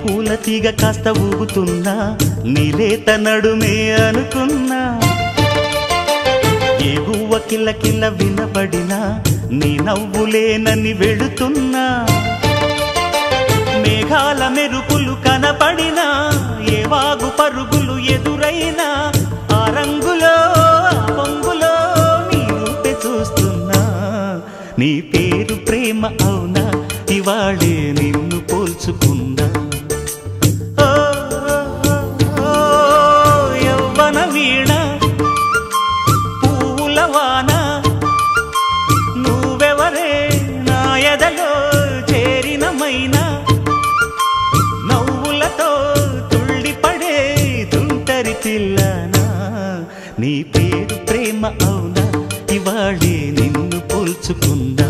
పూల తీగ కాస్త ఊగుతున్నా నీలేత నడుమే అనుకున్నా ఏ గువ్వ కిల్ల కిల్ల వినబడినా నీ నవ్వులేనని వెళుతున్నా మేఘాల మెరుపులు కనపడినా ఏ వాగు పరుగులు ఎదురైనా ఆ రంగులో పొంగులో నీ రూపే చూస్తున్నా నీ పేరు ప్రేమ అవునా ఇవాళే నిన్ను పోల్చుకున్నా యవ్వన వీణ పూల వాన నువ్వెవరే నా ఎదలో చేరిన మైనా నవ్వులతో తుళ్ళిపడే తుంటరి పిల్లనా నీ పేరు ప్రేమ అవునా ఇవాళే నిన్ను పోల్చుకున్నా